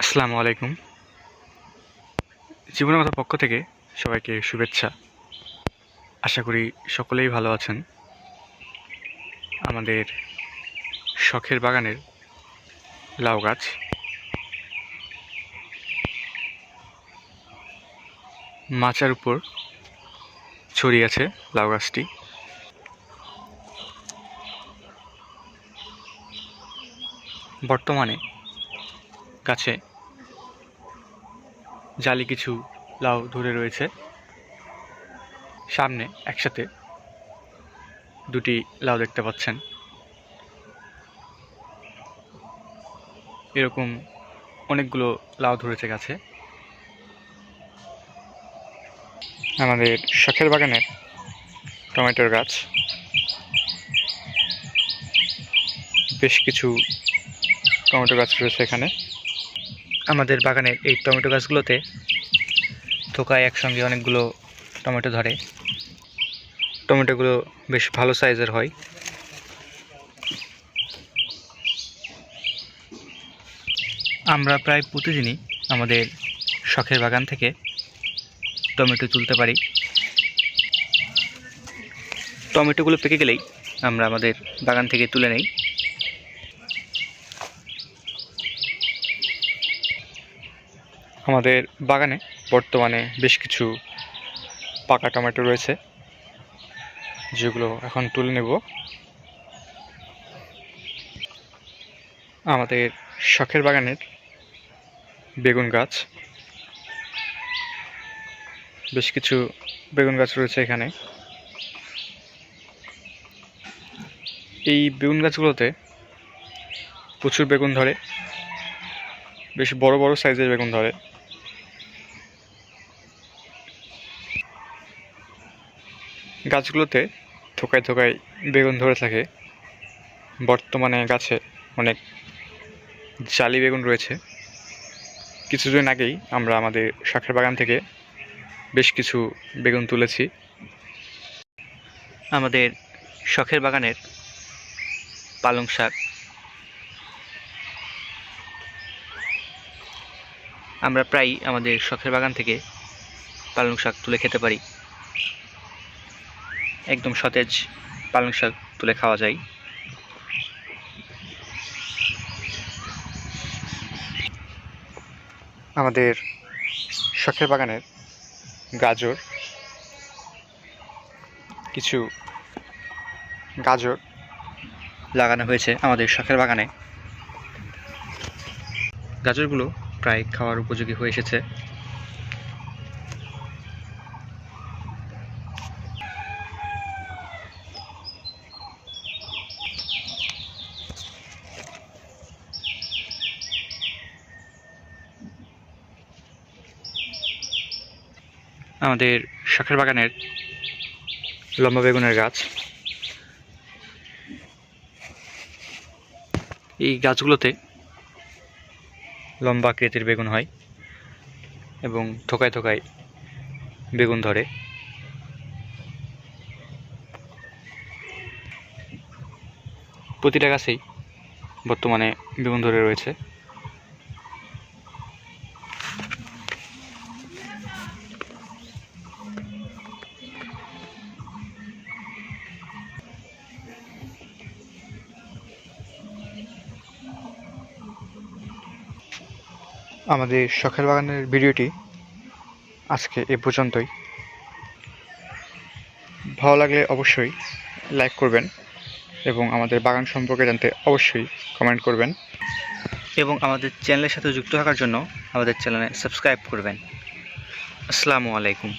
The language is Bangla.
আসসালামু আলাইকুম। জীবনের কথা পক্ষ থেকে সবাইকে শুভেচ্ছা। আশা করি সকলেই ভালো আছেন। আমাদের শখের বাগানের লাউ গাছ, মাচার উপর ছড়িয়ে আছে লাউ গাছটি। বর্তমানে গাছে জালি কিছু লাউ ধরে রয়েছে। সামনে একসাথে দুটি লাউ দেখতে পাচ্ছেন। এরকম অনেকগুলো লাউ ধরেছে গাছে। আমাদের শখের বাগানের টমেটোর গাছ, বেশ কিছু টমেটো গাছ রয়েছে এখানে। আমাদের বাগানের এই টমেটো গাছগুলোতে থোকায় একসঙ্গে অনেকগুলো টমেটো ধরে। টমেটোগুলো বেশ ভালো সাইজের হয়। আমরা প্রায় প্রতিদিনই আমাদের শখের বাগান থেকে টমেটো তুলতে পারি। টমেটোগুলো পেকে গেলেই আমরা আমাদের বাগান থেকে তুলে নেই। আমাদের বাগানে বর্তমানে বেশ কিছু পাকা টমেটো রয়েছে, যেগুলো এখন তুলে নেব। আমাদের শখের বাগানের বেগুন গাছ, বেশ কিছু বেগুন গাছ রয়েছে এখানে। এই বেগুন গাছগুলোতে প্রচুর বেগুন ধরে, বেশ বড় বড় সাইজের বেগুন ধরে। গাছগুলোতে থোকায় থোকায় বেগুন ধরে থাকে। বর্তমানে গাছে অনেক জালি বেগুন রয়েছে। কিছুদিন আগেই আমরা আমাদের শখের বাগান থেকে বেশ কিছু বেগুন তুলেছি। আমাদের শখের বাগানের পালং শাক, আমরা প্রায়ই আমাদের শখের বাগান থেকে পালং শাক তুলে খেতে পারি। একদম সতেজ পালং শাক তুলে খাওয়া যায়। আমাদের শখের বাগানের গাজর, কিছু গাজর লাগানো হয়েছে আমাদের শখের বাগানে। গাজরগুলো প্রায় খাওয়ার উপযোগী হয়ে এসেছে। আমাদের শখের বাগানের লম্বা বেগুনের গাছ, এই গাছগুলোতে লম্বা আকৃতির বেগুন হয় এবং থোকায় থোকায় বেগুন ধরে। প্রতিটা গাছেই বর্তমানে বেগুন ধরে রয়েছে। আমাদের শখের বাগানের ভিডিওটি আজকে এ পর্যন্তই। ভালো লাগলে অবশ্যই লাইক করবেন এবং আমাদের বাগান সম্পর্কে জানতে অবশ্যই কমেন্ট করবেন এবং আমাদের চ্যানেলের সাথে যুক্ত থাকার জন্য আমাদের চ্যানেলে সাবস্ক্রাইব করবেন। আসসালামু আলাইকুম।